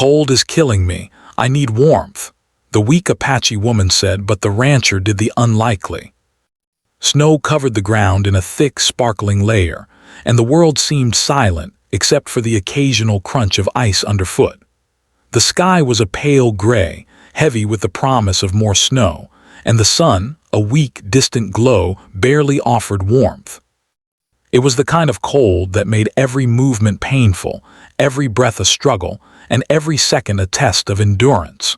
"Cold is killing me. I need warmth," the weak Apache woman said, but the rancher did the unlikely. Snow covered the ground in a thick, sparkling layer, and the world seemed silent except for the occasional crunch of ice underfoot. The sky was a pale gray, heavy with the promise of more snow, and the sun, a weak, distant glow, barely offered warmth. It was the kind of cold that made every movement painful, every breath a struggle, and every second a test of endurance.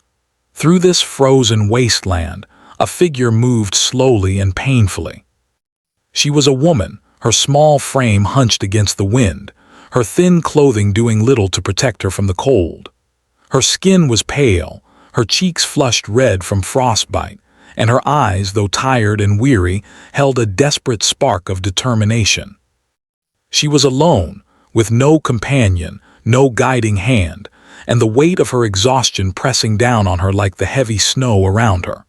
Through this frozen wasteland, a figure moved slowly and painfully. She was a woman, her small frame hunched against the wind, her thin clothing doing little to protect her from the cold. Her skin was pale, her cheeks flushed red from frostbite, and her eyes, though tired and weary, held a desperate spark of determination. She was alone, with no companion, no guiding hand, and the weight of her exhaustion pressing down on her like the heavy snow around her.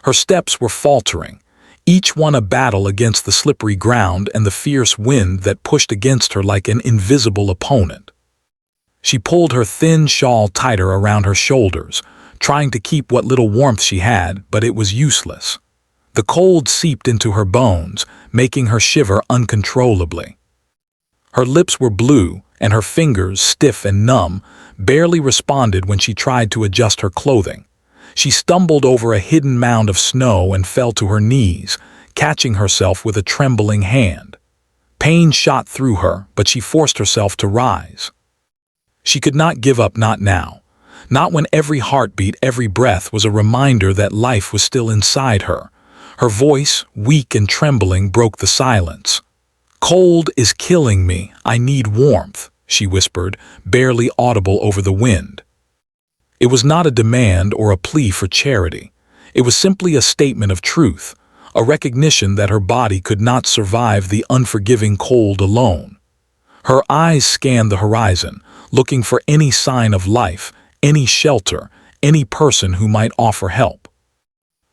Her steps were faltering, each one a battle against the slippery ground and the fierce wind that pushed against her like an invisible opponent. She pulled her thin shawl tighter around her shoulders, trying to keep what little warmth she had, but it was useless. The cold seeped into her bones, making her shiver uncontrollably. Her lips were blue, and her fingers, stiff and numb, barely responded when she tried to adjust her clothing. She stumbled over a hidden mound of snow and fell to her knees, catching herself with a trembling hand. Pain shot through her, but she forced herself to rise. She could not give up, not now. Not when every heartbeat, every breath was a reminder that life was still inside her. Her voice, weak and trembling, broke the silence. "Cold is killing me. I need warmth," she whispered, barely audible over the wind. It was not a demand or a plea for charity. It was simply a statement of truth, a recognition that her body could not survive the unforgiving cold alone. Her eyes scanned the horizon, looking for any sign of life, any shelter, any person who might offer help.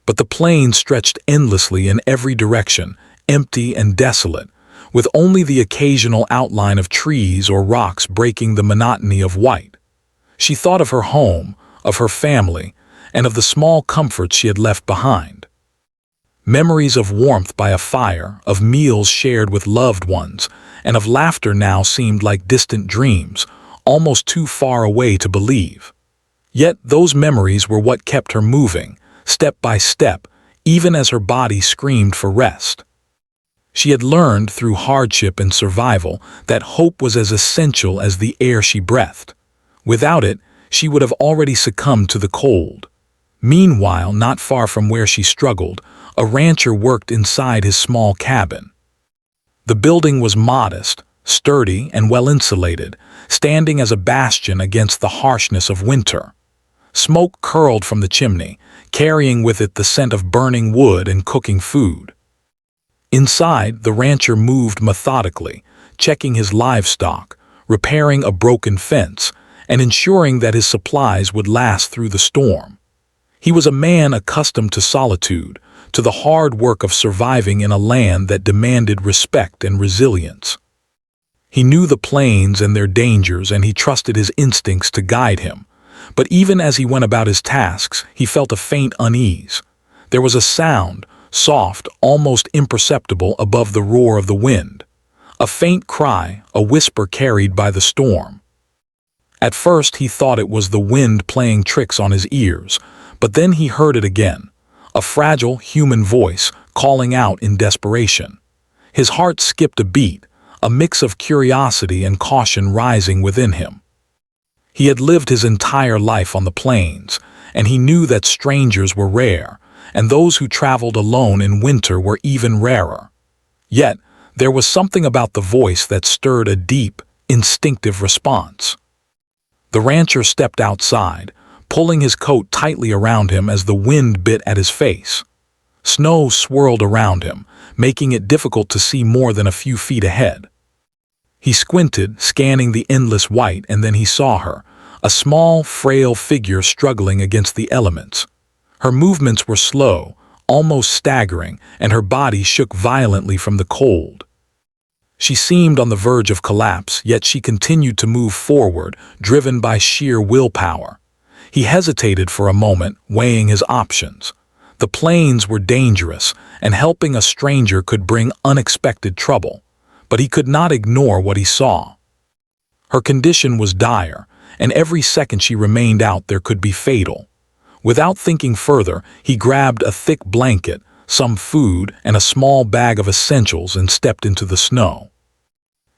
But the plain stretched endlessly in every direction, empty and desolate, with only the occasional outline of trees or rocks breaking the monotony of white. She thought of her home, of her family, and of the small comforts she had left behind. Memories of warmth by a fire, of meals shared with loved ones, and of laughter now seemed like distant dreams, almost too far away to believe. Yet those memories were what kept her moving, step by step, even as her body screamed for rest. She had learned through hardship and survival that hope was as essential as the air she breathed. Without it, she would have already succumbed to the cold. Meanwhile, not far from where she struggled, a rancher worked inside his small cabin. The building was modest, sturdy, and well-insulated, standing as a bastion against the harshness of winter. Smoke curled from the chimney, carrying with it the scent of burning wood and cooking food. Inside, the rancher moved methodically, checking his livestock, repairing a broken fence, and ensuring that his supplies would last through the storm. He was a man accustomed to solitude, to the hard work of surviving in a land that demanded respect and resilience. He knew the plains and their dangers, and he trusted his instincts to guide him. But even as he went about his tasks, he felt a faint unease. There was a sound, soft, almost imperceptible above the roar of the wind. A faint cry, a whisper carried by the storm. At first he thought it was the wind playing tricks on his ears, but then he heard it again, a fragile human voice calling out in desperation. His heart skipped a beat, a mix of curiosity and caution rising within him. He had lived his entire life on the plains, and he knew that strangers were rare, and those who traveled alone in winter were even rarer. Yet, there was something about the voice that stirred a deep, instinctive response. The rancher stepped outside, pulling his coat tightly around him as the wind bit at his face. Snow swirled around him, making it difficult to see more than a few feet ahead. He squinted, scanning the endless white, and then he saw her, a small, frail figure struggling against the elements. Her movements were slow, almost staggering, and her body shook violently from the cold. She seemed on the verge of collapse, yet she continued to move forward, driven by sheer willpower. He hesitated for a moment, weighing his options. The plains were dangerous, and helping a stranger could bring unexpected trouble. But he could not ignore what he saw. Her condition was dire, and every second she remained out there could be fatal. Without thinking further, he grabbed a thick blanket, some food, and a small bag of essentials and stepped into the snow.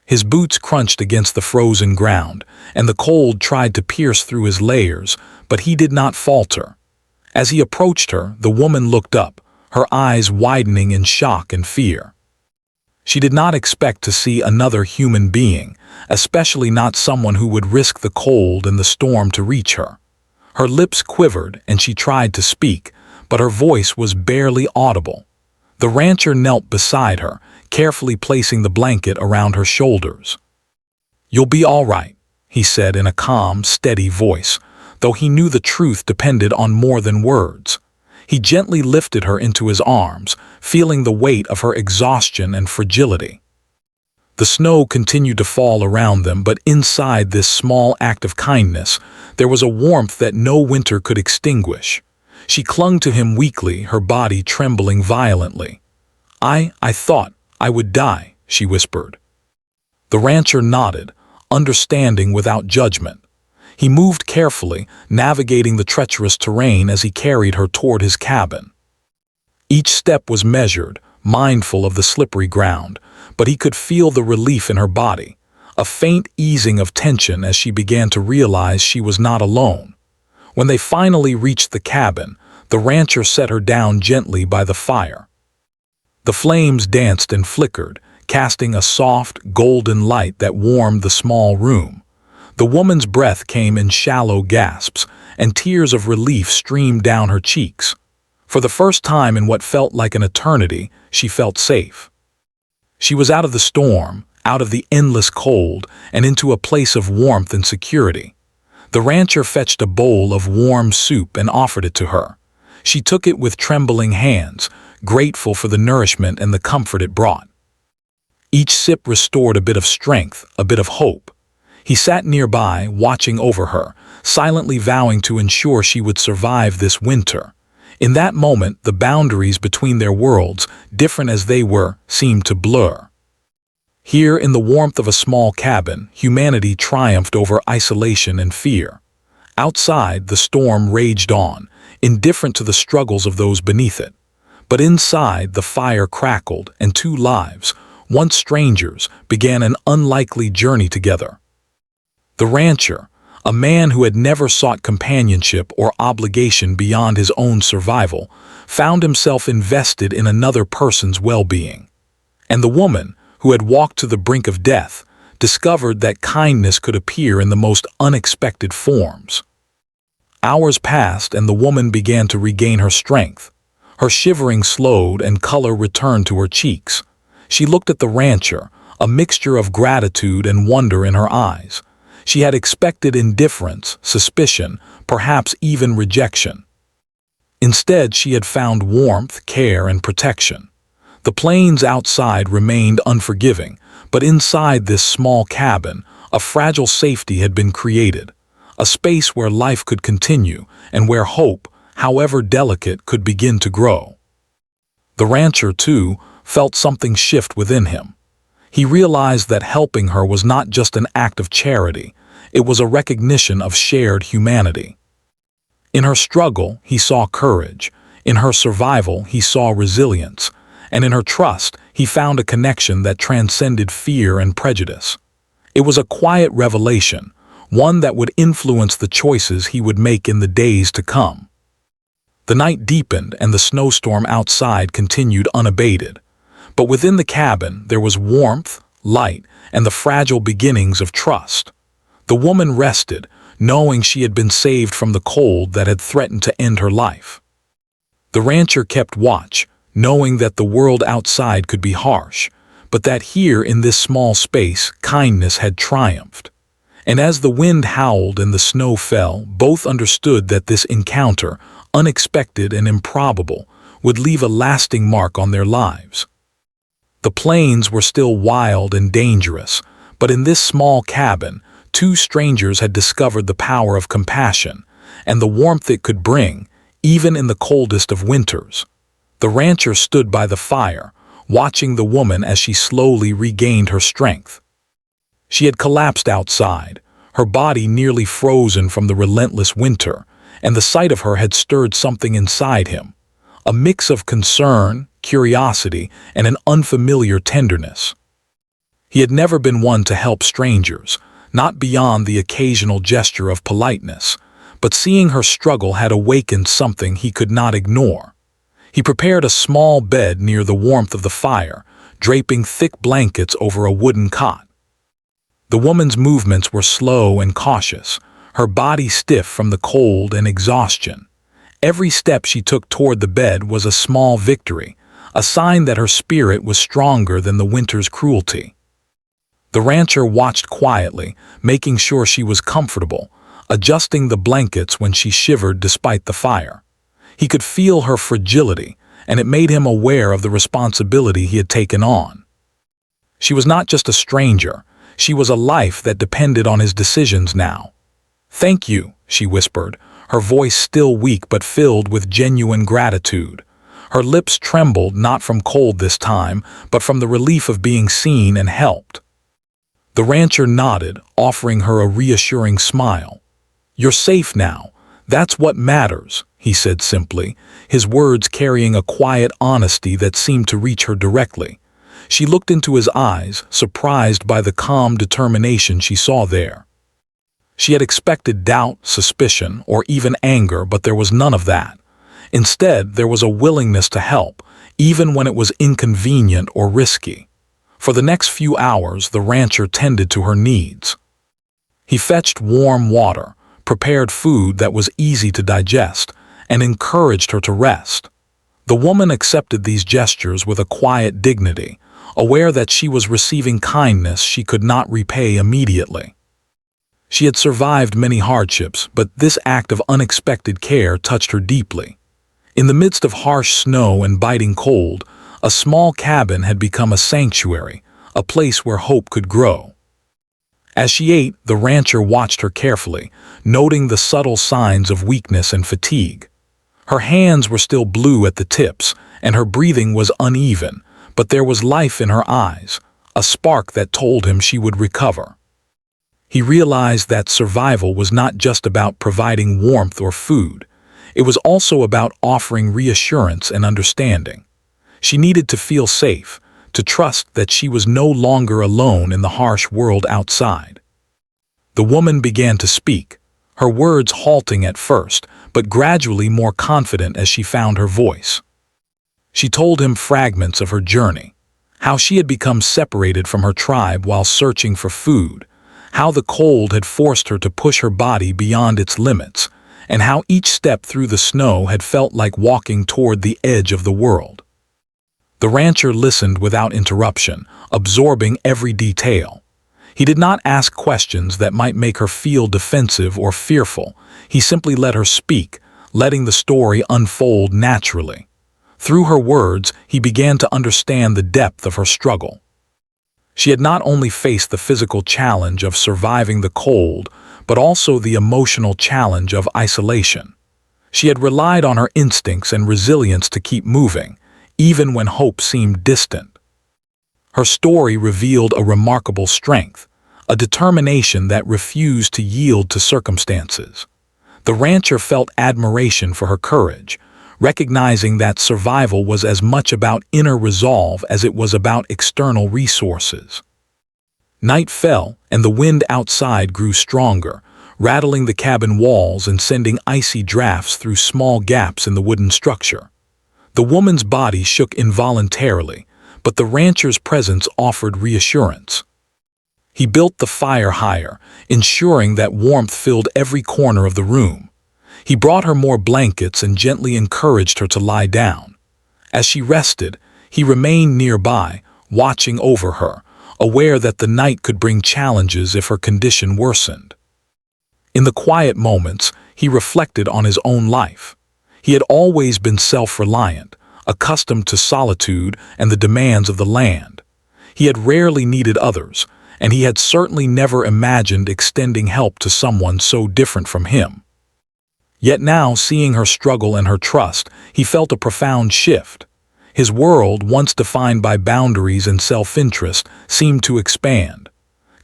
His boots crunched against the frozen ground, and the cold tried to pierce through his layers, but he did not falter. As he approached her, the woman looked up, her eyes widening in shock and fear. She did not expect to see another human being, especially not someone who would risk the cold and the storm to reach her. Her lips quivered and she tried to speak, but her voice was barely audible. The rancher knelt beside her, carefully placing the blanket around her shoulders. "You'll be all right," he said in a calm, steady voice, though he knew the truth depended on more than words. He gently lifted her into his arms, feeling the weight of her exhaustion and fragility. The snow continued to fall around them, but inside this small act of kindness, there was a warmth that no winter could extinguish. She clung to him weakly, her body trembling violently. I thought I would die," she whispered. The rancher nodded, understanding without judgment. He moved carefully, navigating the treacherous terrain as he carried her toward his cabin. Each step was measured, mindful of the slippery ground, but he could feel the relief in her body, a faint easing of tension as she began to realize she was not alone. When they finally reached the cabin, the rancher set her down gently by the fire. The flames danced and flickered, casting a soft, golden light that warmed the small room. The woman's breath came in shallow gasps, and tears of relief streamed down her cheeks. For the first time in what felt like an eternity, she felt safe. She was out of the storm, out of the endless cold, and into a place of warmth and security. The rancher fetched a bowl of warm soup and offered it to her. She took it with trembling hands, grateful for the nourishment and the comfort it brought. Each sip restored a bit of strength, a bit of hope. He sat nearby, watching over her, silently vowing to ensure she would survive this winter. In that moment, the boundaries between their worlds, different as they were, seemed to blur. Here, in the warmth of a small cabin, humanity triumphed over isolation and fear. Outside, the storm raged on, indifferent to the struggles of those beneath it. But inside, the fire crackled, and two lives, once strangers, began an unlikely journey together. The rancher, a man who had never sought companionship or obligation beyond his own survival, found himself invested in another person's well-being. And the woman, who had walked to the brink of death, discovered that kindness could appear in the most unexpected forms. Hours passed and the woman began to regain her strength. Her shivering slowed and color returned to her cheeks. She looked at the rancher, a mixture of gratitude and wonder in her eyes. She had expected indifference, suspicion, perhaps even rejection. Instead, she had found warmth, care, and protection. The plains outside remained unforgiving, but inside this small cabin, a fragile safety had been created, a space where life could continue and where hope, however delicate, could begin to grow. The rancher, too, felt something shift within him. He realized that helping her was not just an act of charity, it was a recognition of shared humanity. In her struggle, he saw courage. In her survival, he saw resilience. And in her trust, he found a connection that transcended fear and prejudice. It was a quiet revelation, one that would influence the choices he would make in the days to come. The night deepened and the snowstorm outside continued unabated. But within the cabin, there was warmth, light, and the fragile beginnings of trust. The woman rested, knowing she had been saved from the cold that had threatened to end her life. The rancher kept watch, knowing that the world outside could be harsh, but that here in this small space, kindness had triumphed. And as the wind howled and the snow fell, both understood that this encounter, unexpected and improbable, would leave a lasting mark on their lives. The plains were still wild and dangerous, but in this small cabin, two strangers had discovered the power of compassion and the warmth it could bring, even in the coldest of winters. The rancher stood by the fire, watching the woman as she slowly regained her strength. She had collapsed outside, her body nearly frozen from the relentless winter, and the sight of her had stirred something inside him, a mix of concern, curiosity, and an unfamiliar tenderness. He had never been one to help strangers, not beyond the occasional gesture of politeness, but seeing her struggle had awakened something he could not ignore. He prepared a small bed near the warmth of the fire, draping thick blankets over a wooden cot. The woman's movements were slow and cautious, her body stiff from the cold and exhaustion. Every step she took toward the bed was a small victory, a sign that her spirit was stronger than the winter's cruelty. The rancher watched quietly, making sure she was comfortable, adjusting the blankets when she shivered despite the fire. He could feel her fragility, and it made him aware of the responsibility he had taken on. She was not just a stranger, she was a life that depended on his decisions now. "Thank you," she whispered, her voice still weak but filled with genuine gratitude. Her lips trembled not from cold this time, but from the relief of being seen and helped. The rancher nodded, offering her a reassuring smile. "You're safe now. That's what matters," he said simply, his words carrying a quiet honesty that seemed to reach her directly. She looked into his eyes, surprised by the calm determination she saw there. She had expected doubt, suspicion, or even anger, but there was none of that. Instead, there was a willingness to help, even when it was inconvenient or risky. For the next few hours, the rancher tended to her needs. He fetched warm water, prepared food that was easy to digest, and encouraged her to rest. The woman accepted these gestures with a quiet dignity, aware that she was receiving kindness she could not repay immediately. She had survived many hardships, but this act of unexpected care touched her deeply. In the midst of harsh snow and biting cold, a small cabin had become a sanctuary, a place where hope could grow. As she ate, the rancher watched her carefully, noting the subtle signs of weakness and fatigue. Her hands were still blue at the tips, and her breathing was uneven, but there was life in her eyes, a spark that told him she would recover. He realized that survival was not just about providing warmth or food. It was also about offering reassurance and understanding. She needed to feel safe, to trust that she was no longer alone in the harsh world outside. The woman began to speak, her words halting at first, but gradually more confident as she found her voice. She told him fragments of her journey, how she had become separated from her tribe while searching for food, how the cold had forced her to push her body beyond its limits, and how each step through the snow had felt like walking toward the edge of the world. The rancher listened without interruption, absorbing every detail. He did not ask questions that might make her feel defensive or fearful. He simply let her speak, letting the story unfold naturally. Through her words, he began to understand the depth of her struggle. She had not only faced the physical challenge of surviving the cold, but also the emotional challenge of isolation. She had relied on her instincts and resilience to keep moving, even when hope seemed distant. Her story revealed a remarkable strength, a determination that refused to yield to circumstances. The rancher felt admiration for her courage, recognizing that survival was as much about inner resolve as it was about external resources. Night fell, and the wind outside grew stronger, rattling the cabin walls and sending icy drafts through small gaps in the wooden structure. The woman's body shook involuntarily, but the rancher's presence offered reassurance. He built the fire higher, ensuring that warmth filled every corner of the room. He brought her more blankets and gently encouraged her to lie down. As she rested, he remained nearby, watching over her, aware that the night could bring challenges if her condition worsened. In the quiet moments, he reflected on his own life. He had always been self-reliant, accustomed to solitude and the demands of the land. He had rarely needed others, and he had certainly never imagined extending help to someone so different from him. Yet now, seeing her struggle and her trust, he felt a profound shift. His world, once defined by boundaries and self-interest, seemed to expand.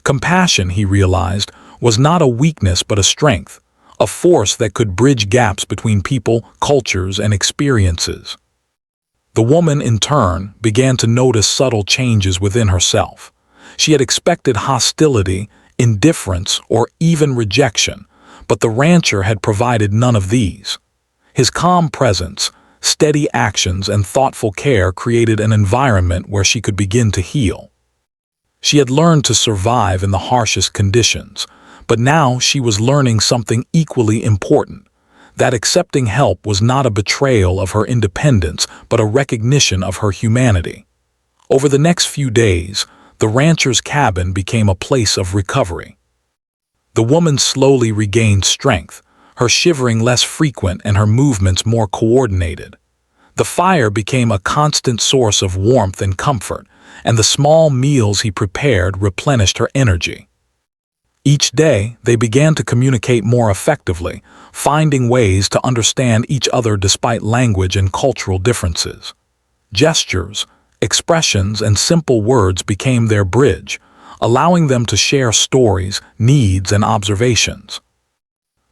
Compassion, he realized, was not a weakness but a strength, a force that could bridge gaps between people, cultures, and experiences. The woman, in turn, began to notice subtle changes within herself. She had expected hostility, indifference, or even rejection, but the rancher had provided none of these. His calm presence, steady actions, and thoughtful care created an environment where she could begin to heal. She had learned to survive in the harshest conditions, but now she was learning something equally important, that accepting help was not a betrayal of her independence, but a recognition of her humanity. Over the next few days, the rancher's cabin became a place of recovery. The woman slowly regained strength, her shivering less frequent and her movements more coordinated. The fire became a constant source of warmth and comfort, and the small meals he prepared replenished her energy. Each day, they began to communicate more effectively, finding ways to understand each other despite language and cultural differences. Gestures, expressions, and simple words became their bridge, allowing them to share stories, needs, and observations.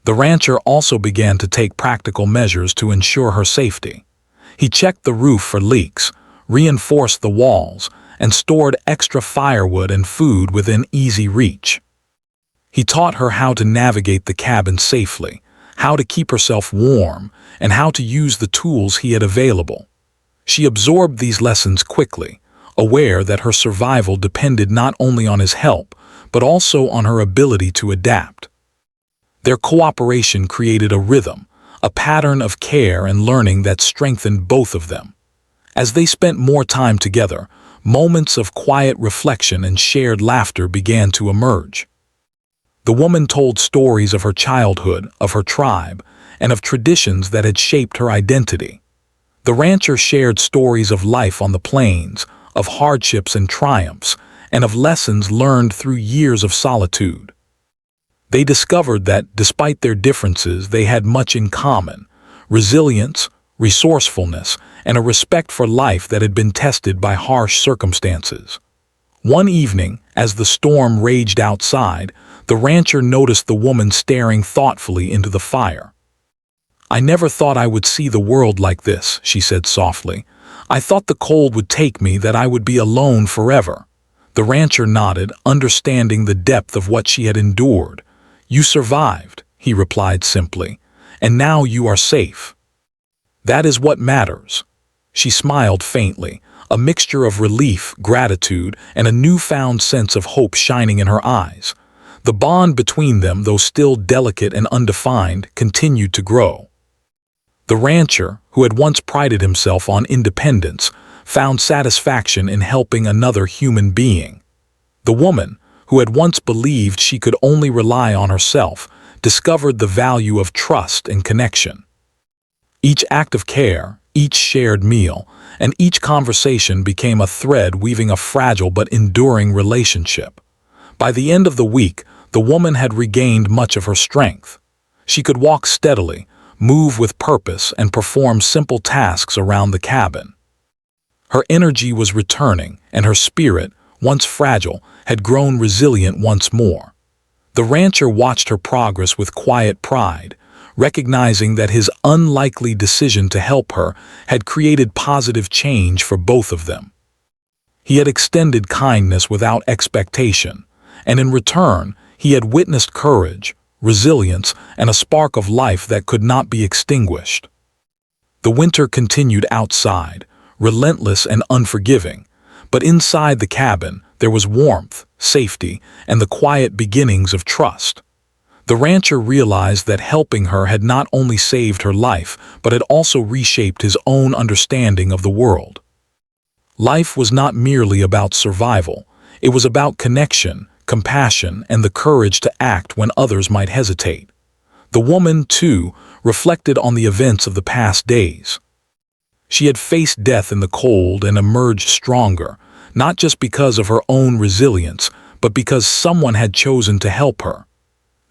The rancher also began to take practical measures to ensure her safety. He checked the roof for leaks, reinforced the walls, and stored extra firewood and food within easy reach. He taught her how to navigate the cabin safely, how to keep herself warm, and how to use the tools he had available. She absorbed these lessons quickly, aware that her survival depended not only on his help, but also on her ability to adapt. Their cooperation created a rhythm, a pattern of care and learning that strengthened both of them. As they spent more time together, moments of quiet reflection and shared laughter began to emerge. The woman told stories of her childhood, of her tribe, and of traditions that had shaped her identity. The rancher shared stories of life on the plains, of hardships and triumphs, and of lessons learned through years of solitude. They discovered that, despite their differences, they had much in common: resilience, resourcefulness, and a respect for life that had been tested by harsh circumstances. One evening, as the storm raged outside, the rancher noticed the woman staring thoughtfully into the fire. "I never thought I would see the world like this," she said softly. "I thought the cold would take me, that I would be alone forever." The rancher nodded, understanding the depth of what she had endured. "You survived," he replied simply, "and now you are safe. That is what matters." She smiled faintly, a mixture of relief, gratitude, and a newfound sense of hope shining in her eyes. The bond between them, though still delicate and undefined, continued to grow. The rancher, who had once prided himself on independence, found satisfaction in helping another human being. The woman, who had once believed she could only rely on herself, discovered the value of trust and connection. Each act of care, each shared meal, and each conversation became a thread weaving a fragile but enduring relationship. By the end of the week, the woman had regained much of her strength. She could walk steadily, move with purpose, and perform simple tasks around the cabin. Her energy was returning, and her spirit, once fragile, had grown resilient once more. The rancher watched her progress with quiet pride, recognizing that his unlikely decision to help her had created positive change for both of them. He had extended kindness without expectation, and in return, he had witnessed courage, resilience, and a spark of life that could not be extinguished. The winter continued outside, relentless and unforgiving, but inside the cabin there was warmth, safety, and the quiet beginnings of trust. The rancher realized that helping her had not only saved her life, but had also reshaped his own understanding of the world. Life was not merely about survival, it was about connection, compassion, and the courage to act when others might hesitate. The woman, too, reflected on the events of the past days. She had faced death in the cold and emerged stronger, not just because of her own resilience, but because someone had chosen to help her.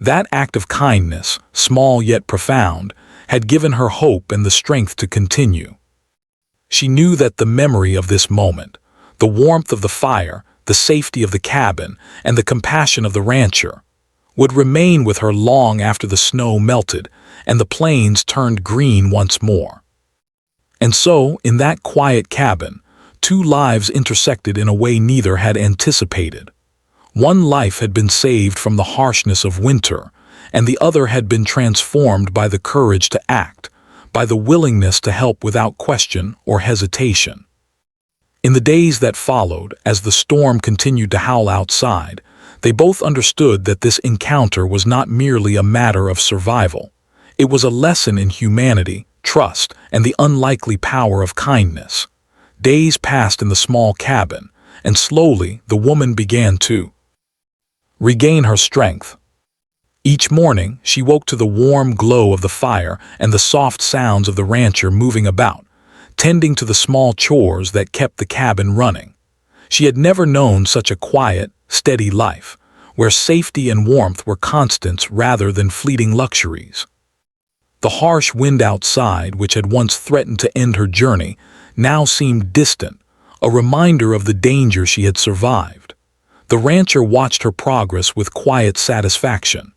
That act of kindness, small yet profound, had given her hope and the strength to continue. She knew that the memory of this moment, the warmth of the fire, the safety of the cabin, and the compassion of the rancher, would remain with her long after the snow melted and the plains turned green once more. And so, in that quiet cabin, two lives intersected in a way neither had anticipated. One life had been saved from the harshness of winter, and the other had been transformed by the courage to act, by the willingness to help without question or hesitation. In the days that followed, as the storm continued to howl outside, they both understood that this encounter was not merely a matter of survival. It was a lesson in humanity, trust, and the unlikely power of kindness. Days passed in the small cabin, and slowly the woman began to regain her strength. Each morning, she woke to the warm glow of the fire and the soft sounds of the rancher moving about, tending to the small chores that kept the cabin running. She had never known such a quiet, steady life, where safety and warmth were constants rather than fleeting luxuries. The harsh wind outside, which had once threatened to end her journey, now seemed distant, a reminder of the danger she had survived. The rancher watched her progress with quiet satisfaction.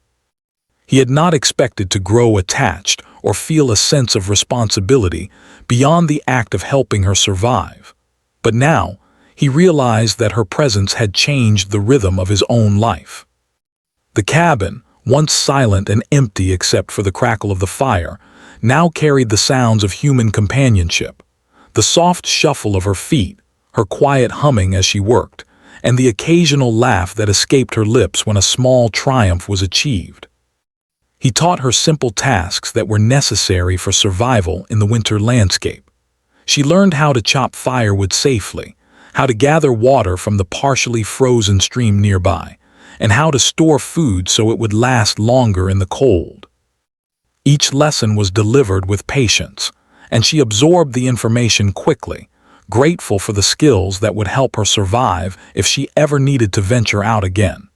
He had not expected to grow attached or feel a sense of responsibility beyond the act of helping her survive. But now, he realized that her presence had changed the rhythm of his own life. The cabin, once silent and empty except for the crackle of the fire, now carried the sounds of human companionship. The soft shuffle of her feet, her quiet humming as she worked, and the occasional laugh that escaped her lips when a small triumph was achieved. He taught her simple tasks that were necessary for survival in the winter landscape. She learned how to chop firewood safely, how to gather water from the partially frozen stream nearby, and how to store food so it would last longer in the cold. Each lesson was delivered with patience, and she absorbed the information quickly, grateful for the skills that would help her survive if she ever needed to venture out again.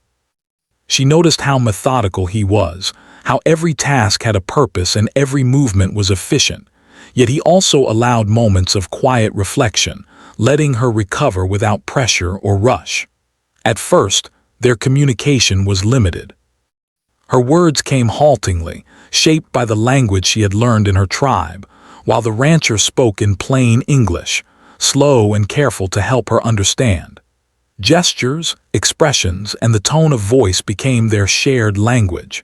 She noticed how methodical he was, how every task had a purpose and every movement was efficient, yet he also allowed moments of quiet reflection, letting her recover without pressure or rush. At first, their communication was limited. Her words came haltingly, shaped by the language she had learned in her tribe, while the rancher spoke in plain English, slow and careful to help her understand. Gestures, expressions, and the tone of voice became their shared language.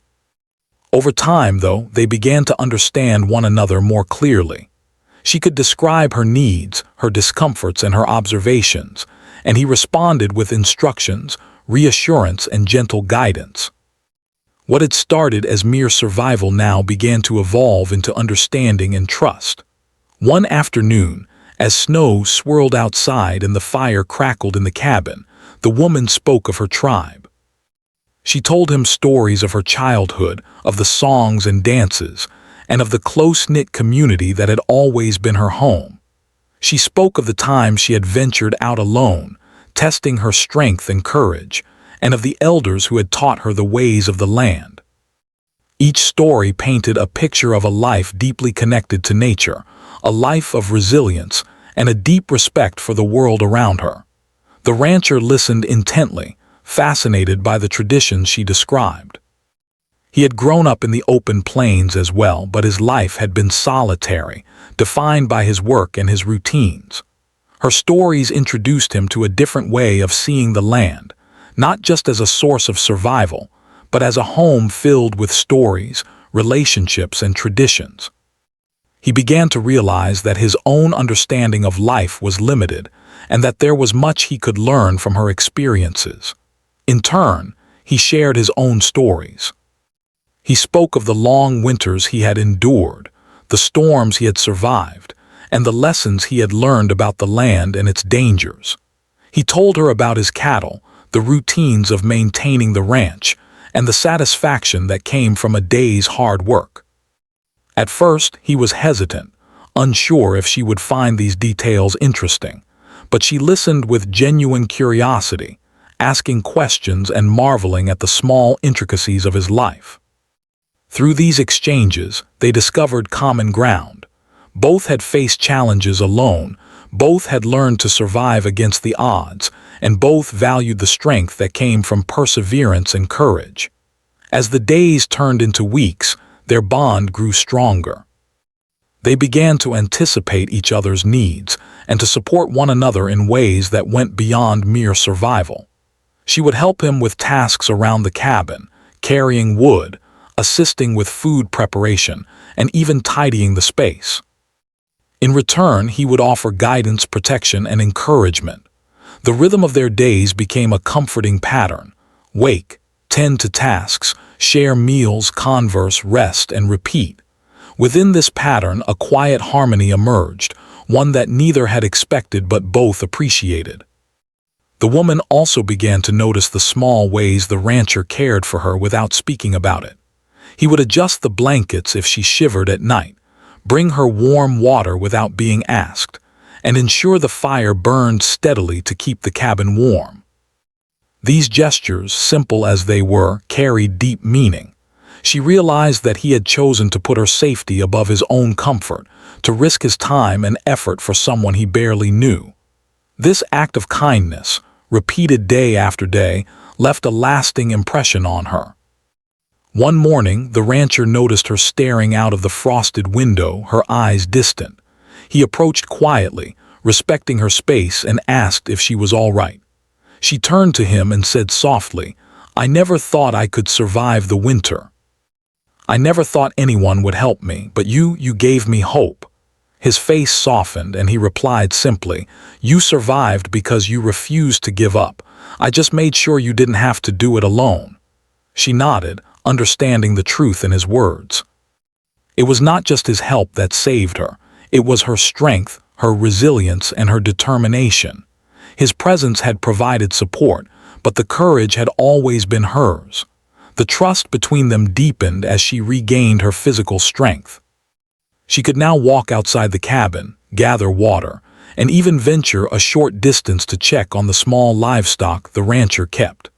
Over time, though, they began to understand one another more clearly. She could describe her needs, her discomforts, and her observations, and he responded with instructions, reassurance, and gentle guidance. What had started as mere survival now began to evolve into understanding and trust. One afternoon, as snow swirled outside and the fire crackled in the cabin, the woman spoke of her tribe. She told him stories of her childhood, of the songs and dances, and of the close-knit community that had always been her home. She spoke of the times she had ventured out alone, testing her strength and courage, and of the elders who had taught her the ways of the land. Each story painted a picture of a life deeply connected to nature, a life of resilience, and a deep respect for the world around her. The rancher listened intently, fascinated by the traditions she described. He had grown up in the open plains as well, but his life had been solitary, defined by his work and his routines. Her stories introduced him to a different way of seeing the land, not just as a source of survival, but as a home filled with stories, relationships, and traditions. He began to realize that his own understanding of life was limited, and that there was much he could learn from her experiences. In turn, he shared his own stories. He spoke of the long winters he had endured, the storms he had survived, and the lessons he had learned about the land and its dangers. He told her about his cattle, the routines of maintaining the ranch, and the satisfaction that came from a day's hard work. At first, he was hesitant, unsure if she would find these details interesting. But she listened with genuine curiosity, asking questions and marveling at the small intricacies of his life. Through these exchanges, they discovered common ground. Both had faced challenges alone, both had learned to survive against the odds, and both valued the strength that came from perseverance and courage. As the days turned into weeks, their bond grew stronger. They began to anticipate each other's needs and to support one another in ways that went beyond mere survival. She would help him with tasks around the cabin, carrying wood, assisting with food preparation, and even tidying the space. In return, he would offer guidance, protection, and encouragement. The rhythm of their days became a comforting pattern. Wake, tend to tasks, share meals, converse, rest, and repeat. Within this pattern, a quiet harmony emerged, one that neither had expected but both appreciated. The woman also began to notice the small ways the rancher cared for her without speaking about it. He would adjust the blankets if she shivered at night, bring her warm water without being asked, and ensure the fire burned steadily to keep the cabin warm. These gestures, simple as they were, carried deep meaning. She realized that he had chosen to put her safety above his own comfort, to risk his time and effort for someone he barely knew. This act of kindness, repeated day after day, left a lasting impression on her. One morning, the rancher noticed her staring out of the frosted window, her eyes distant. He approached quietly, respecting her space, and asked if she was all right. She turned to him and said softly, "I never thought I could survive the winter. I never thought anyone would help me, but you gave me hope." His face softened and he replied simply, "You survived because you refused to give up. I just made sure you didn't have to do it alone." She nodded, understanding the truth in his words. It was not just his help that saved her. It was her strength, her resilience, and her determination. His presence had provided support, but the courage had always been hers. The trust between them deepened as she regained her physical strength. She could now walk outside the cabin, gather water, and even venture a short distance to check on the small livestock the rancher kept.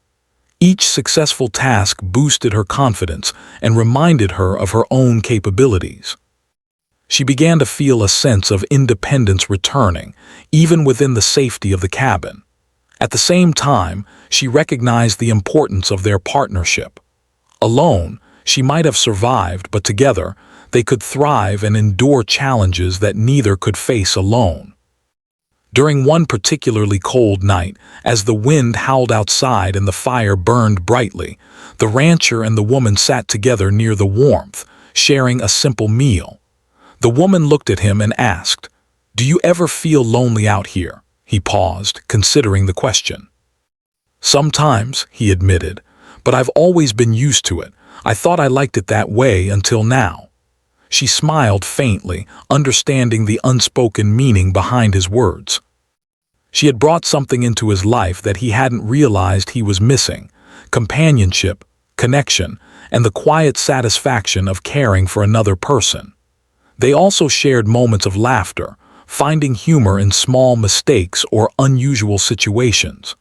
Each successful task boosted her confidence and reminded her of her own capabilities. She began to feel a sense of independence returning, even within the safety of the cabin. At the same time, she recognized the importance of their partnership. Alone, she might have survived, but together, they could thrive and endure challenges that neither could face alone. During one particularly cold night, as the wind howled outside and the fire burned brightly, the rancher and the woman sat together near the warmth, sharing a simple meal. The woman looked at him and asked, "Do you ever feel lonely out here?" He paused, considering the question. "Sometimes," he admitted, "but I've always been used to it. I thought I liked it that way until now." She smiled faintly, understanding the unspoken meaning behind his words. She had brought something into his life that he hadn't realized he was missing: companionship, connection, and the quiet satisfaction of caring for another person. They also shared moments of laughter, finding humor in small mistakes or unusual situations.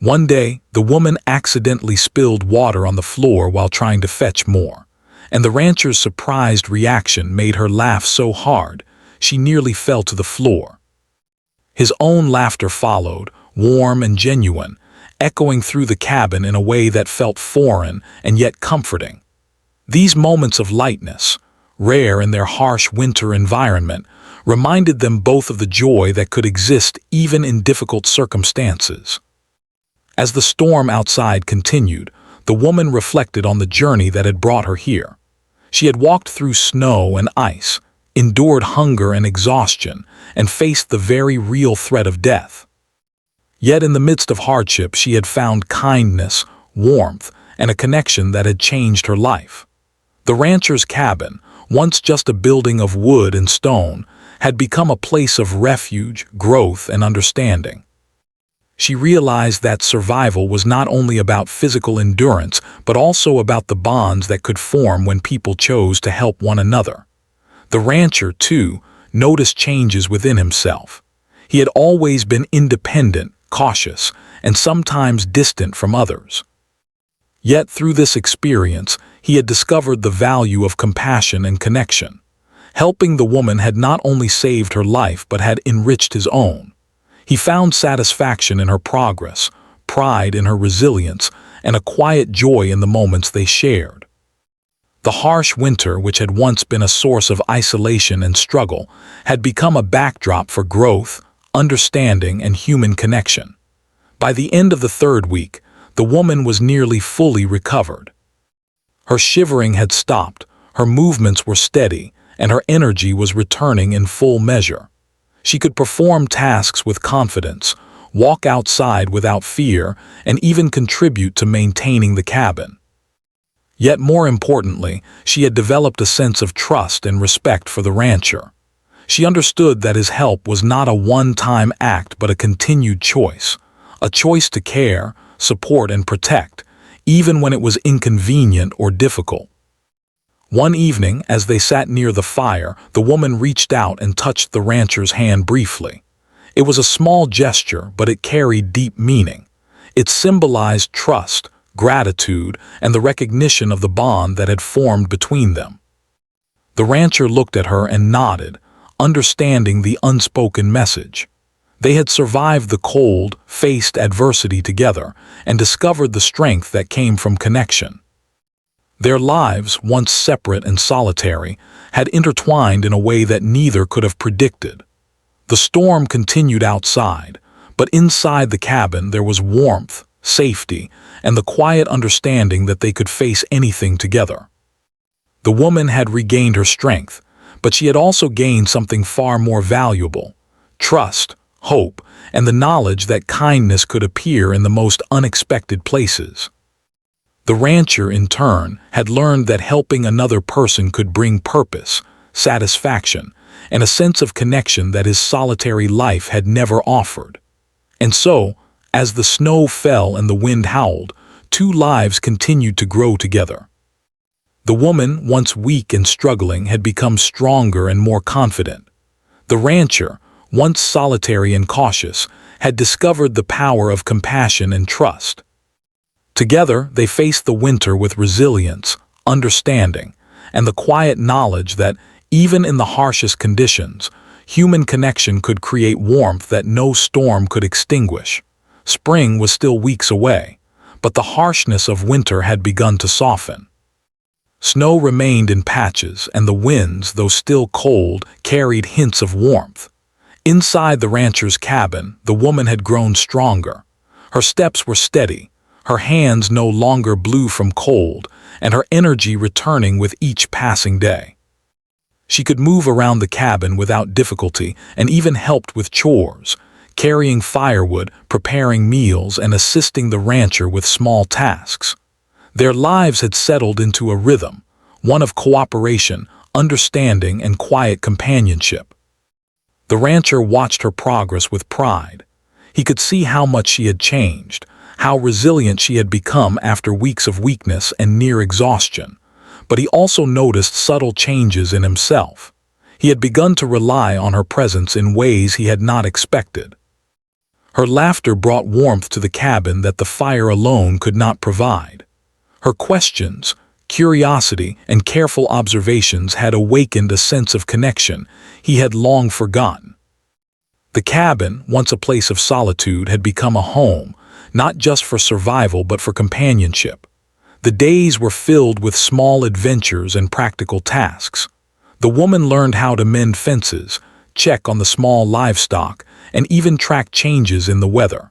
One day, the woman accidentally spilled water on the floor while trying to fetch more, and the rancher's surprised reaction made her laugh so hard she nearly fell to the floor. His own laughter followed, warm and genuine, echoing through the cabin in a way that felt foreign and yet comforting. These moments of lightness, rare in their harsh winter environment, reminded them both of the joy that could exist even in difficult circumstances. As the storm outside continued, the woman reflected on the journey that had brought her here. She had walked through snow and ice, endured hunger and exhaustion, and faced the very real threat of death. Yet in the midst of hardship, she had found kindness, warmth, and a connection that had changed her life. The rancher's cabin, once just a building of wood and stone, had become a place of refuge, growth, and understanding. She realized that survival was not only about physical endurance, but also about the bonds that could form when people chose to help one another. The rancher, too, noticed changes within himself. He had always been independent, cautious, and sometimes distant from others. Yet through this experience, he had discovered the value of compassion and connection. Helping the woman had not only saved her life but had enriched his own. He found satisfaction in her progress, pride in her resilience, and a quiet joy in the moments they shared. The harsh winter, which had once been a source of isolation and struggle, had become a backdrop for growth, understanding, and human connection. By the end of the third week, the woman was nearly fully recovered. Her shivering had stopped, her movements were steady, and her energy was returning in full measure. She could perform tasks with confidence, walk outside without fear, and even contribute to maintaining the cabin. Yet more importantly, she had developed a sense of trust and respect for the rancher. She understood that his help was not a one-time act but a continued choice, a choice to care, support, and protect, even when it was inconvenient or difficult. One evening, as they sat near the fire, the woman reached out and touched the rancher's hand briefly. It was a small gesture, but it carried deep meaning. It symbolized trust, gratitude, and the recognition of the bond that had formed between them. The rancher looked at her and nodded, understanding the unspoken message. They had survived the cold, faced adversity together, and discovered the strength that came from connection. Their lives, once separate and solitary, had intertwined in a way that neither could have predicted. The storm continued outside, but inside the cabin there was warmth, safety, and the quiet understanding that they could face anything together. The woman had regained her strength, but she had also gained something far more valuable: trust, hope, and the knowledge that kindness could appear in the most unexpected places. The rancher, in turn, had learned that helping another person could bring purpose, satisfaction, and a sense of connection that his solitary life had never offered. And so, as the snow fell and the wind howled, two lives continued to grow together. The woman, once weak and struggling, had become stronger and more confident. The rancher, once solitary and cautious, had discovered the power of compassion and trust. Together, they faced the winter with resilience, understanding, and the quiet knowledge that, even in the harshest conditions, human connection could create warmth that no storm could extinguish. Spring was still weeks away, but the harshness of winter had begun to soften. Snow remained in patches, and the winds, though still cold, carried hints of warmth. Inside the rancher's cabin, the woman had grown stronger. Her steps were steady, her hands no longer blue from cold, and her energy returning with each passing day. She could move around the cabin without difficulty and even helped with chores, carrying firewood, preparing meals, and assisting the rancher with small tasks. Their lives had settled into a rhythm, one of cooperation, understanding, and quiet companionship. The rancher watched her progress with pride. He could see how much she had changed, how resilient she had become after weeks of weakness and near exhaustion. But he also noticed subtle changes in himself. He had begun to rely on her presence in ways he had not expected. Her laughter brought warmth to the cabin that the fire alone could not provide. Her questions, curiosity, and careful observations had awakened a sense of connection he had long forgotten. The cabin, once a place of solitude, had become a home, not just for survival but for companionship. The days were filled with small adventures and practical tasks. The woman learned how to mend fences, check on the small livestock, and even track changes in the weather.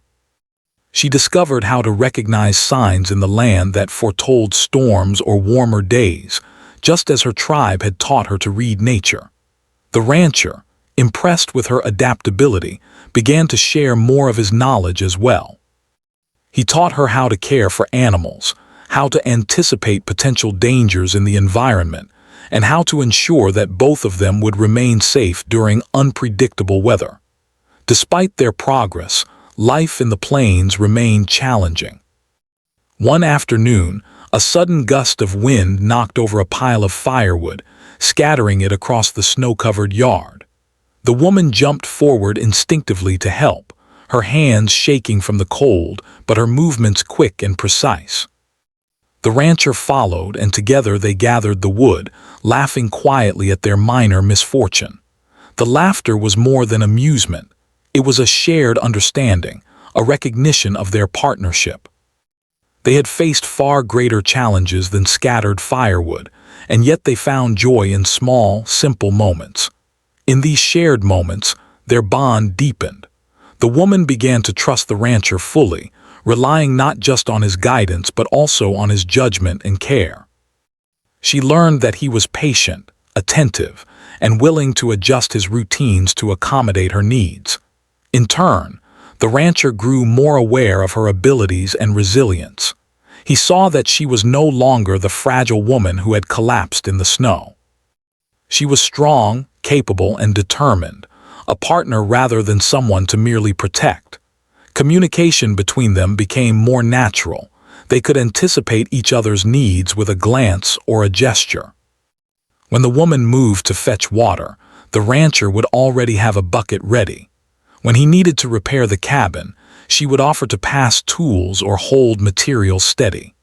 She discovered how to recognize signs in the land that foretold storms or warmer days, just as her tribe had taught her to read nature. The rancher, impressed with her adaptability, began to share more of his knowledge as well. He taught her how to care for animals, how to anticipate potential dangers in the environment, and how to ensure that both of them would remain safe during unpredictable weather. Despite their progress, life in the plains remained challenging. One afternoon, a sudden gust of wind knocked over a pile of firewood, scattering it across the snow-covered yard. The woman jumped forward instinctively to help, her hands shaking from the cold, but her movements quick and precise. The rancher followed, and together they gathered the wood, laughing quietly at their minor misfortune. The laughter was more than amusement. It was a shared understanding, a recognition of their partnership. They had faced far greater challenges than scattered firewood, and yet they found joy in small, simple moments. In these shared moments, their bond deepened. The woman began to trust the rancher fully, relying not just on his guidance but also on his judgment and care. She learned that he was patient, attentive, and willing to adjust his routines to accommodate her needs. In turn, the rancher grew more aware of her abilities and resilience. He saw that she was no longer the fragile woman who had collapsed in the snow. She was strong, capable, and determined, a partner rather than someone to merely protect. Communication between them became more natural. They could anticipate each other's needs with a glance or a gesture. When the woman moved to fetch water, the rancher would already have a bucket ready. When he needed to repair the cabin, she would offer to pass tools or hold materials steady.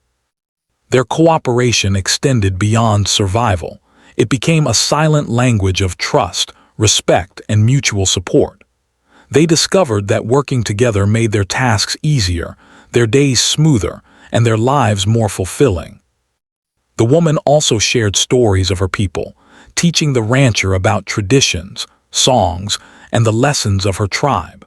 Their cooperation extended beyond survival. It became a silent language of trust, respect, and mutual support. They discovered that working together made their tasks easier, their days smoother, and their lives more fulfilling. The woman also shared stories of her people, teaching the rancher about traditions, songs, and the lessons of her tribe.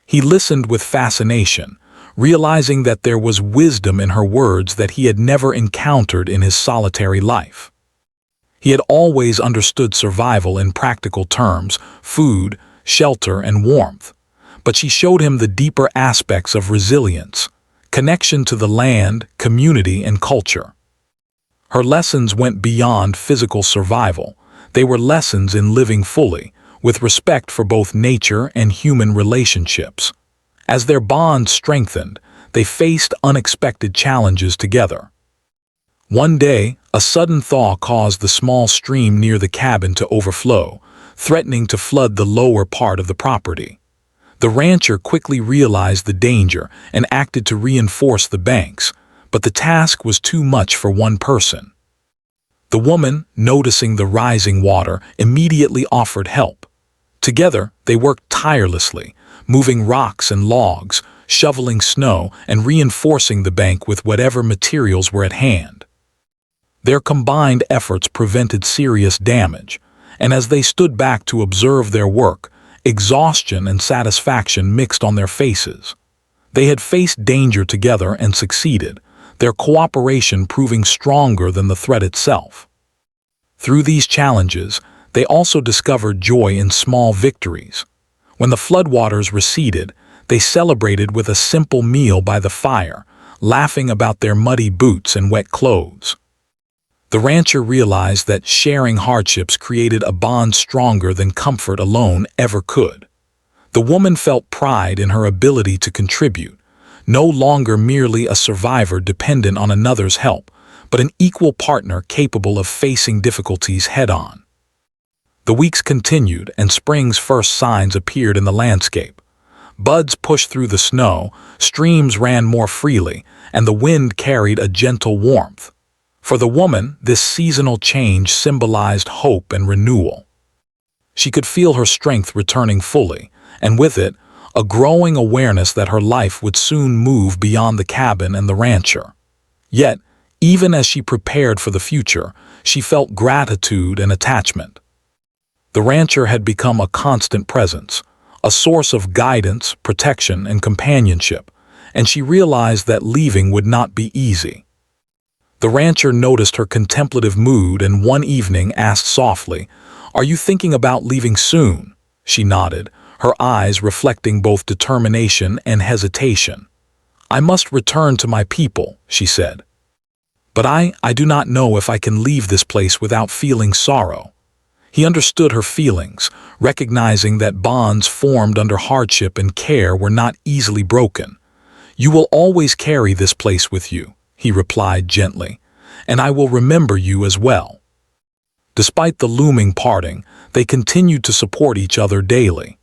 He listened with fascination, realizing that there was wisdom in her words that he had never encountered in his solitary life. He had always understood survival in practical terms: food, shelter, and warmth. But she showed him the deeper aspects of resilience, connection to the land, community, and culture. Her lessons went beyond physical survival. They were lessons in living fully, with respect for both nature and human relationships. As their bond strengthened, they faced unexpected challenges together. One day, a sudden thaw caused the small stream near the cabin to overflow, threatening to flood the lower part of the property. The rancher quickly realized the danger and acted to reinforce the banks, but the task was too much for one person. The woman, noticing the rising water, immediately offered help. Together, they worked tirelessly, moving rocks and logs, shoveling snow, and reinforcing the bank with whatever materials were at hand. Their combined efforts prevented serious damage, and as they stood back to observe their work, exhaustion and satisfaction mixed on their faces. They had faced danger together and succeeded, their cooperation proving stronger than the threat itself. Through these challenges, they also discovered joy in small victories. When the floodwaters receded, they celebrated with a simple meal by the fire, laughing about their muddy boots and wet clothes. The rancher realized that sharing hardships created a bond stronger than comfort alone ever could. The woman felt pride in her ability to contribute, no longer merely a survivor dependent on another's help, but an equal partner capable of facing difficulties head-on. The weeks continued, and spring's first signs appeared in the landscape. Buds pushed through the snow, streams ran more freely, and the wind carried a gentle warmth. For the woman, this seasonal change symbolized hope and renewal. She could feel her strength returning fully, and with it, a growing awareness that her life would soon move beyond the cabin and the rancher. Yet, even as she prepared for the future, she felt gratitude and attachment. The rancher had become a constant presence, a source of guidance, protection, and companionship, and she realized that leaving would not be easy. The rancher noticed her contemplative mood and one evening asked softly, "Are you thinking about leaving soon?" She nodded, her eyes reflecting both determination and hesitation. "I must return to my people," she said. "But I do not know if I can leave this place without feeling sorrow." He understood her feelings, recognizing that bonds formed under hardship and care were not easily broken. "You will always carry this place with you," he replied gently, "and I will remember you as well." Despite the looming parting, they continued to support each other daily.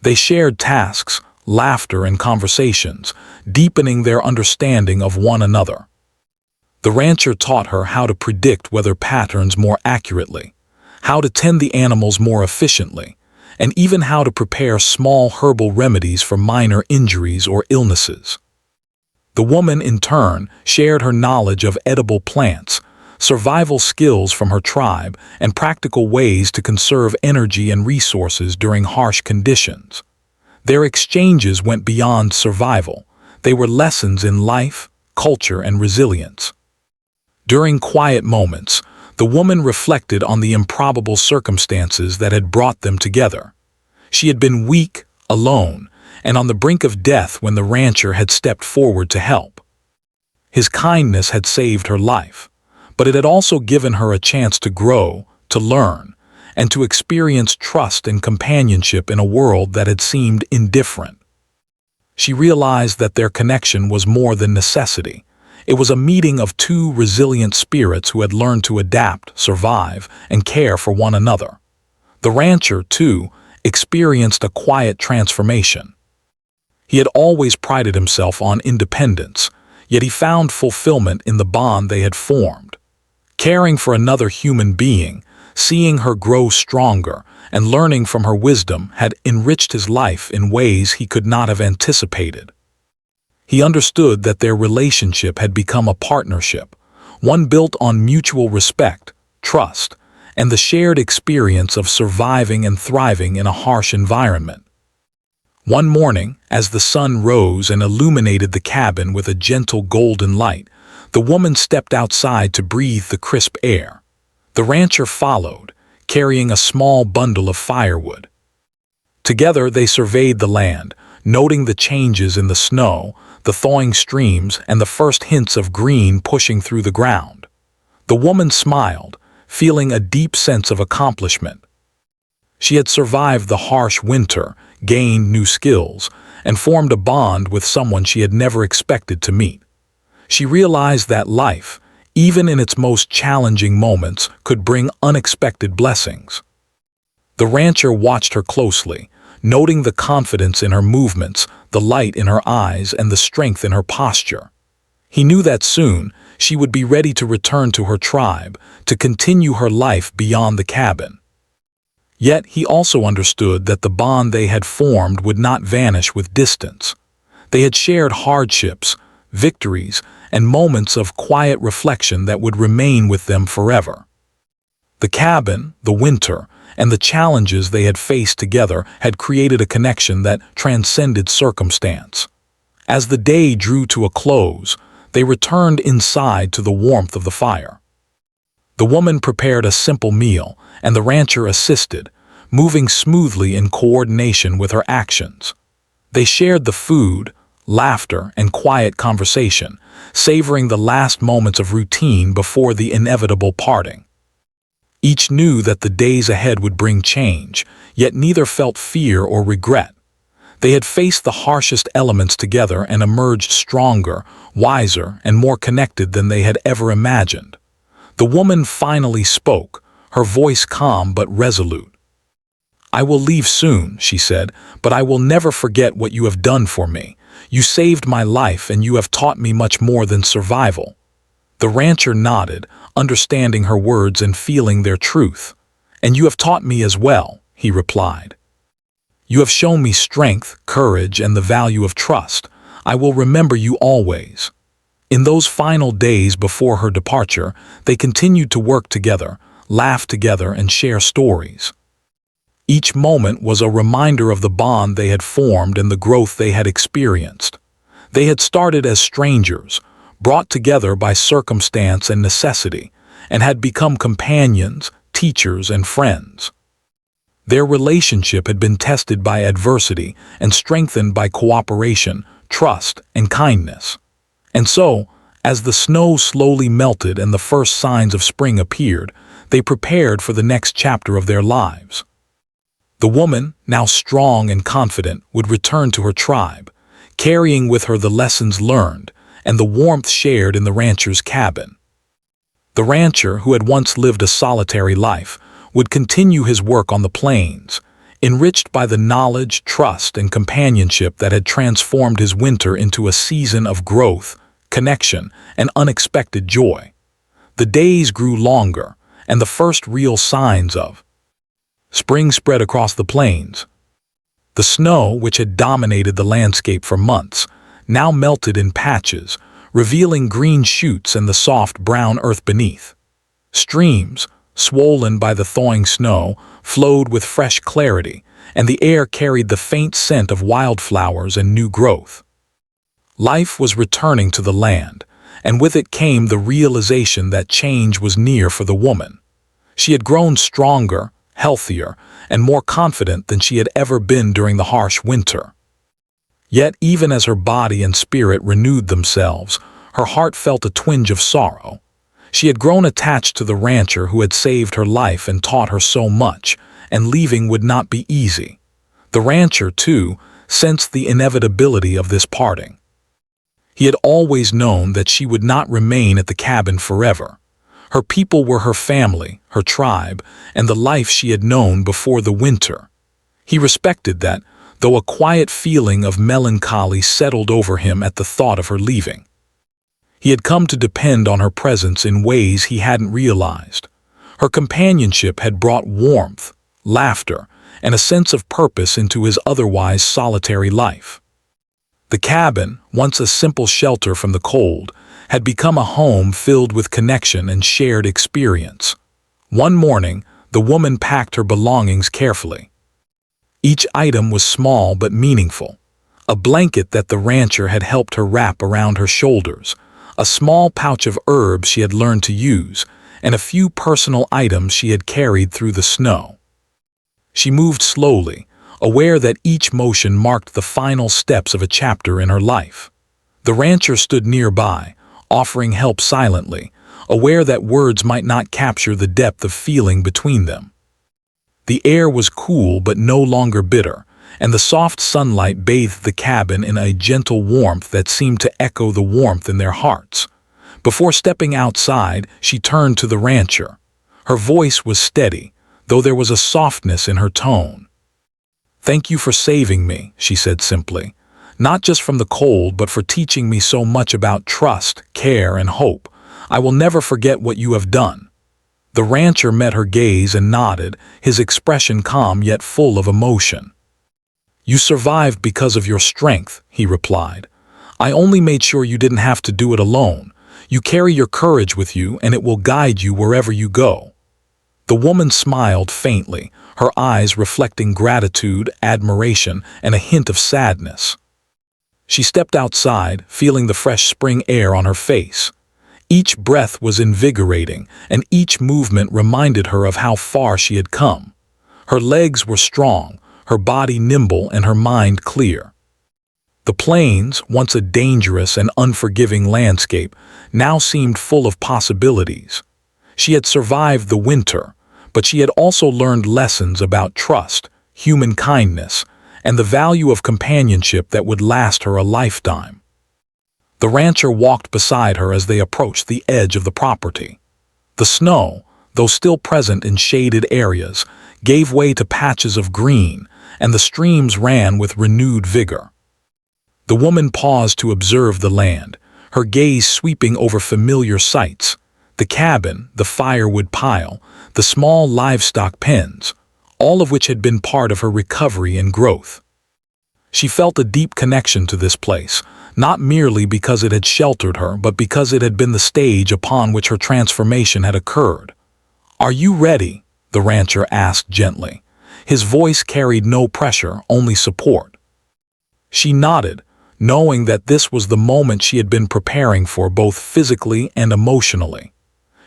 They shared tasks, laughter, and conversations, deepening their understanding of one another. The rancher taught her how to predict weather patterns more accurately, how to tend the animals more efficiently, and even how to prepare small herbal remedies for minor injuries or illnesses. The woman, in turn, shared her knowledge of edible plants, survival skills from her tribe, and practical ways to conserve energy and resources during harsh conditions. Their exchanges went beyond survival. They were lessons in life, culture, and resilience. During quiet moments, the woman reflected on the improbable circumstances that had brought them together. She had been weak, alone, and on the brink of death when the rancher had stepped forward to help. His kindness had saved her life, but it had also given her a chance to grow, to learn, and to experience trust and companionship in a world that had seemed indifferent. She realized that their connection was more than necessity. It was a meeting of two resilient spirits who had learned to adapt, survive, and care for one another. The rancher, too, experienced a quiet transformation. He had always prided himself on independence, yet he found fulfillment in the bond they had formed. Caring for another human being, seeing her grow stronger, and learning from her wisdom had enriched his life in ways he could not have anticipated. He understood that their relationship had become a partnership, one built on mutual respect, trust, and the shared experience of surviving and thriving in a harsh environment. One morning, as the sun rose and illuminated the cabin with a gentle golden light, the woman stepped outside to breathe the crisp air. The rancher followed, carrying a small bundle of firewood. Together they surveyed the land, noting the changes in the snow, the thawing streams, and the first hints of green pushing through the ground. The woman smiled, feeling a deep sense of accomplishment. She had survived the harsh winter, gained new skills, and formed a bond with someone she had never expected to meet. She realized that life, even in its most challenging moments, could bring unexpected blessings. The rancher watched her closely, noting the confidence in her movements, the light in her eyes, and the strength in her posture. He knew that soon she would be ready to return to her tribe, to continue her life beyond the cabin. Yet he also understood that the bond they had formed would not vanish with distance. They had shared hardships, victories, and moments of quiet reflection that would remain with them forever. The cabin, the winter, and the challenges they had faced together had created a connection that transcended circumstance. As the day drew to a close, they returned inside to the warmth of the fire. The woman prepared a simple meal, and the rancher assisted, moving smoothly in coordination with her actions. They shared the food, laughter, and quiet conversation, savoring the last moments of routine before the inevitable parting. Each knew that the days ahead would bring change, yet neither felt fear or regret. They had faced the harshest elements together and emerged stronger, wiser, and more connected than they had ever imagined. The woman finally spoke, her voice calm but resolute. "I will leave soon," she said, "but I will never forget what you have done for me. You saved my life and you have taught me much more than survival." The rancher nodded, understanding her words and feeling their truth. "And you have taught me as well," he replied. "You have shown me strength, courage, and the value of trust. I will remember you always." In those final days before her departure, they continued to work together, laugh together, and share stories. Each moment was a reminder of the bond they had formed and the growth they had experienced. They had started as strangers, brought together by circumstance and necessity, and had become companions, teachers, and friends. Their relationship had been tested by adversity and strengthened by cooperation, trust, and kindness. And so, as the snow slowly melted and the first signs of spring appeared, they prepared for the next chapter of their lives. The woman, now strong and confident, would return to her tribe, carrying with her the lessons learned and the warmth shared in the rancher's cabin. The rancher, who had once lived a solitary life, would continue his work on the plains, enriched by the knowledge, trust, and companionship that had transformed his winter into a season of growth, connection, and unexpected joy. The days grew longer, and the first real signs of spring spread across the plains. The snow, which had dominated the landscape for months, now melted in patches, revealing green shoots and the soft brown earth beneath. Streams, swollen by the thawing snow, flowed with fresh clarity, and the air carried the faint scent of wildflowers and new growth. Life was returning to the land, and with it came the realization that change was near for the woman. She had grown stronger, healthier, and more confident than she had ever been during the harsh winter. Yet even as her body and spirit renewed themselves, her heart felt a twinge of sorrow. She had grown attached to the rancher who had saved her life and taught her so much, and leaving would not be easy. The rancher, too, sensed the inevitability of this parting. He had always known that she would not remain at the cabin forever. Her people were her family, her tribe, and the life she had known before the winter. He respected that, though a quiet feeling of melancholy settled over him at the thought of her leaving. He had come to depend on her presence in ways he hadn't realized. Her companionship had brought warmth, laughter, and a sense of purpose into his otherwise solitary life. The cabin, once a simple shelter from the cold, had become a home filled with connection and shared experience. One morning, the woman packed her belongings carefully. Each item was small but meaningful. A blanket that the rancher had helped her wrap around her shoulders, a small pouch of herbs she had learned to use, and a few personal items she had carried through the snow. She moved slowly, aware that each motion marked the final steps of a chapter in her life. The rancher stood nearby, offering help silently, aware that words might not capture the depth of feeling between them. The air was cool but no longer bitter, and the soft sunlight bathed the cabin in a gentle warmth that seemed to echo the warmth in their hearts. Before stepping outside, she turned to the rancher. Her voice was steady, though there was a softness in her tone. "Thank you for saving me," she said simply, "not just from the cold, but for teaching me so much about trust, care, and hope. I will never forget what you have done." The rancher met her gaze and nodded, his expression calm yet full of emotion. "You survived because of your strength," he replied. "I only made sure you didn't have to do it alone. You carry your courage with you, and it will guide you wherever you go." The woman smiled faintly, her eyes reflecting gratitude, admiration, and a hint of sadness. She stepped outside, feeling the fresh spring air on her face. Each breath was invigorating, and each movement reminded her of how far she had come. Her legs were strong, her body nimble, and her mind clear. The plains, once a dangerous and unforgiving landscape, now seemed full of possibilities. She had survived the winter, but she had also learned lessons about trust, human kindness, and the value of companionship that would last her a lifetime. The rancher walked beside her as they approached the edge of the property. The snow, though still present in shaded areas, gave way to patches of green, and the streams ran with renewed vigor. The woman paused to observe the land, her gaze sweeping over familiar sights: the cabin, the firewood pile, the small livestock pens, all of which had been part of her recovery and growth. She felt a deep connection to this place, not merely because it had sheltered her, but because it had been the stage upon which her transformation had occurred. "Are you ready?" the rancher asked gently. His voice carried no pressure, only support. She nodded, knowing that this was the moment she had been preparing for, both physically and emotionally.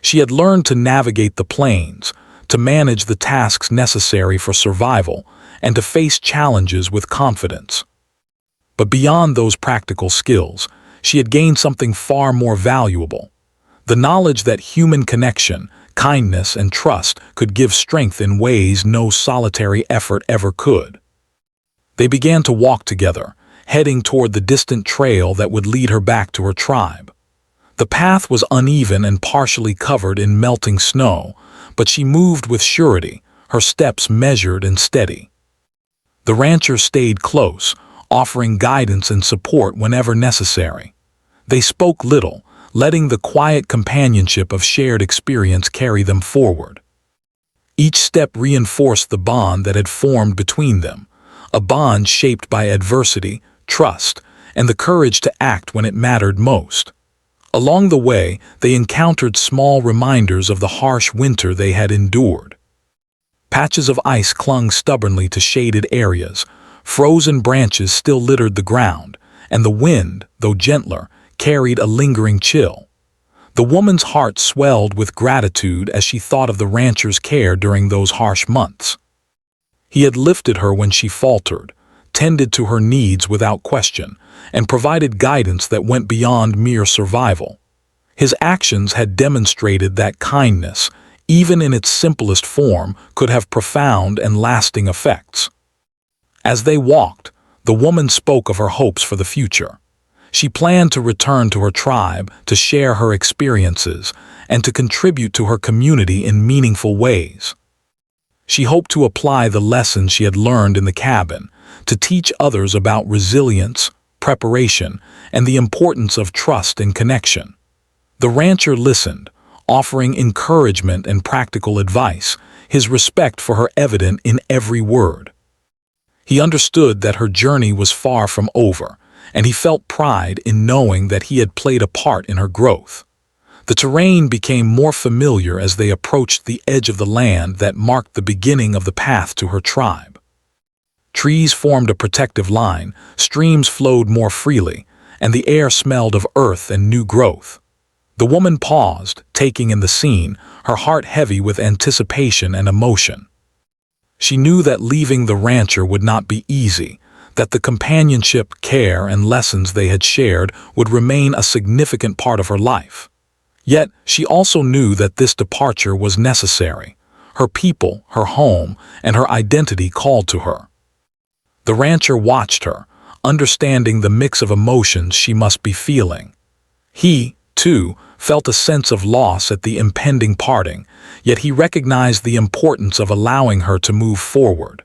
She had learned to navigate the plains, to manage the tasks necessary for survival, and to face challenges with confidence. But beyond those practical skills, she had gained something far more valuable: the knowledge that human connection, kindness, and trust could give strength in ways no solitary effort ever could. They began to walk together, heading toward the distant trail that would lead her back to her tribe. The path was uneven and partially covered in melting snow, but she moved with surety, her steps measured and steady. The rancher stayed close, offering guidance and support whenever necessary. They spoke little, letting the quiet companionship of shared experience carry them forward. Each step reinforced the bond that had formed between them, a bond shaped by adversity, trust, and the courage to act when it mattered most. Along the way, they encountered small reminders of the harsh winter they had endured. Patches of ice clung stubbornly to shaded areas, frozen branches still littered the ground, and the wind, though gentler, carried a lingering chill. The woman's heart swelled with gratitude as she thought of the rancher's care during those harsh months. He had lifted her when she faltered, tended to her needs without question, and provided guidance that went beyond mere survival. His actions had demonstrated that kindness, even in its simplest form, could have profound and lasting effects. As they walked, the woman spoke of her hopes for the future. She planned to return to her tribe, to share her experiences, and to contribute to her community in meaningful ways. She hoped to apply the lessons she had learned in the cabin, to teach others about resilience, preparation, and the importance of trust and connection. The rancher listened, offering encouragement and practical advice, his respect for her evident in every word. He understood that her journey was far from over, and he felt pride in knowing that he had played a part in her growth. The terrain became more familiar as they approached the edge of the land that marked the beginning of the path to her tribe. Trees formed a protective line, streams flowed more freely, and the air smelled of earth and new growth. The woman paused, taking in the scene, her heart heavy with anticipation and emotion. She knew that leaving the rancher would not be easy, that the companionship, care, and lessons they had shared would remain a significant part of her life. Yet, she also knew that this departure was necessary. Her people, her home, and her identity called to her. The rancher watched her, understanding the mix of emotions she must be feeling. He, too, felt a sense of loss at the impending parting, yet he recognized the importance of allowing her to move forward.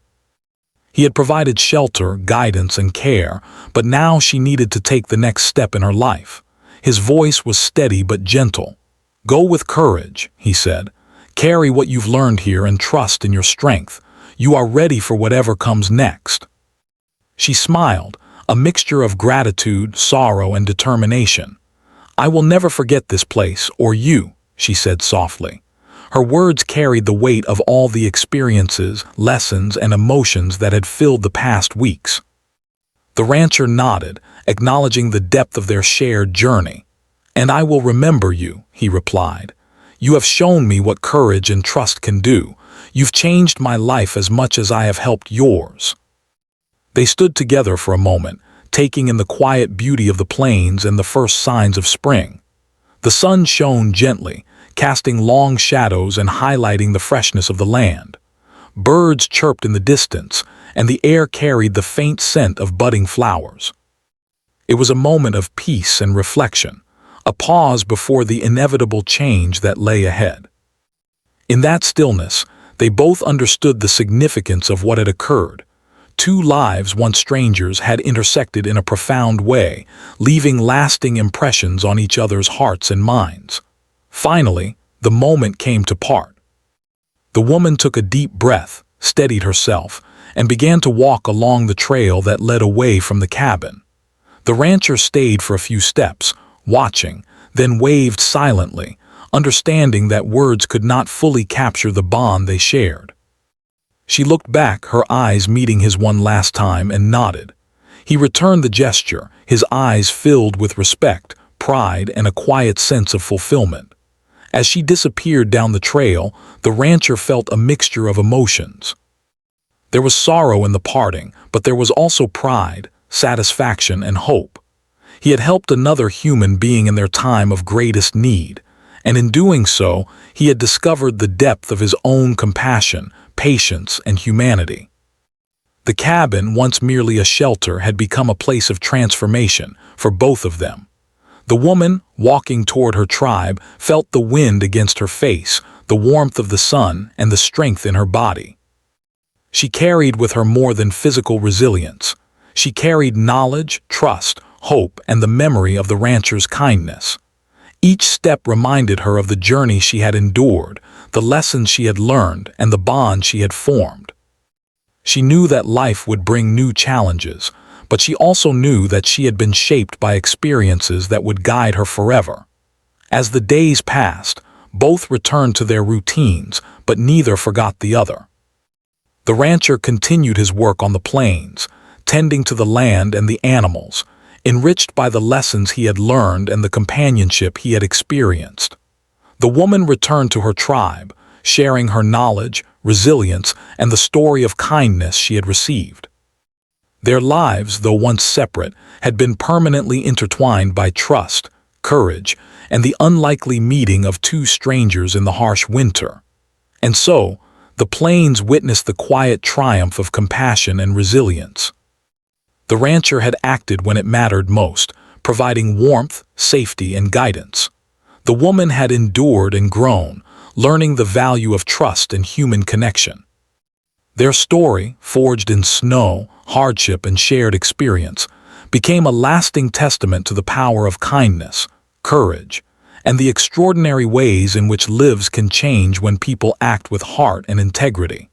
He had provided shelter, guidance, and care, but now she needed to take the next step in her life. His voice was steady but gentle. "Go with courage," he said. "Carry what you've learned here and trust in your strength. You are ready for whatever comes next." She smiled, a mixture of gratitude, sorrow, and determination. "I will never forget this place, or you," she said softly. Her words carried the weight of all the experiences, lessons, and emotions that had filled the past weeks. The rancher nodded, acknowledging the depth of their shared journey. "And I will remember you," he replied. "You have shown me what courage and trust can do. You've changed my life as much as I have helped yours." They stood together for a moment, taking in the quiet beauty of the plains and the first signs of spring. The sun shone gently, casting long shadows and highlighting the freshness of the land. Birds chirped in the distance, and the air carried the faint scent of budding flowers. It was a moment of peace and reflection, a pause before the inevitable change that lay ahead. In that stillness, they both understood the significance of what had occurred. Two lives, once strangers, had intersected in a profound way, leaving lasting impressions on each other's hearts and minds. Finally, the moment came to part. The woman took a deep breath, steadied herself, and began to walk along the trail that led away from the cabin. The rancher stayed for a few steps, watching, then waved silently, understanding that words could not fully capture the bond they shared. She looked back, her eyes meeting his one last time, and nodded. He returned the gesture, his eyes filled with respect, pride, and a quiet sense of fulfillment. As she disappeared down the trail, the rancher felt a mixture of emotions. There was sorrow in the parting, but there was also pride, satisfaction, and hope. He had helped another human being in their time of greatest need, and in doing so, he had discovered the depth of his own compassion, patience, and humanity. The cabin, once merely a shelter, had become a place of transformation for both of them. The woman, walking toward her tribe, felt the wind against her face, the warmth of the sun, and the strength in her body. She carried with her more than physical resilience. She carried knowledge, trust, hope, and the memory of the rancher's kindness. Each step reminded her of the journey she had endured, the lessons she had learned, and the bond she had formed. She knew that life would bring new challenges, but she also knew that she had been shaped by experiences that would guide her forever. As the days passed, both returned to their routines, but neither forgot the other. The rancher continued his work on the plains, tending to the land and the animals, enriched by the lessons he had learned and the companionship he had experienced. The woman returned to her tribe, sharing her knowledge, resilience, and the story of kindness she had received. Their lives, though once separate, had been permanently intertwined by trust, courage, and the unlikely meeting of two strangers in the harsh winter. And so, the plains witnessed the quiet triumph of compassion and resilience. The rancher had acted when it mattered most, providing warmth, safety, and guidance. The woman had endured and grown, learning the value of trust and human connection. Their story, forged in snow, hardship, and shared experience, became a lasting testament to the power of kindness, courage, and the extraordinary ways in which lives can change when people act with heart and integrity.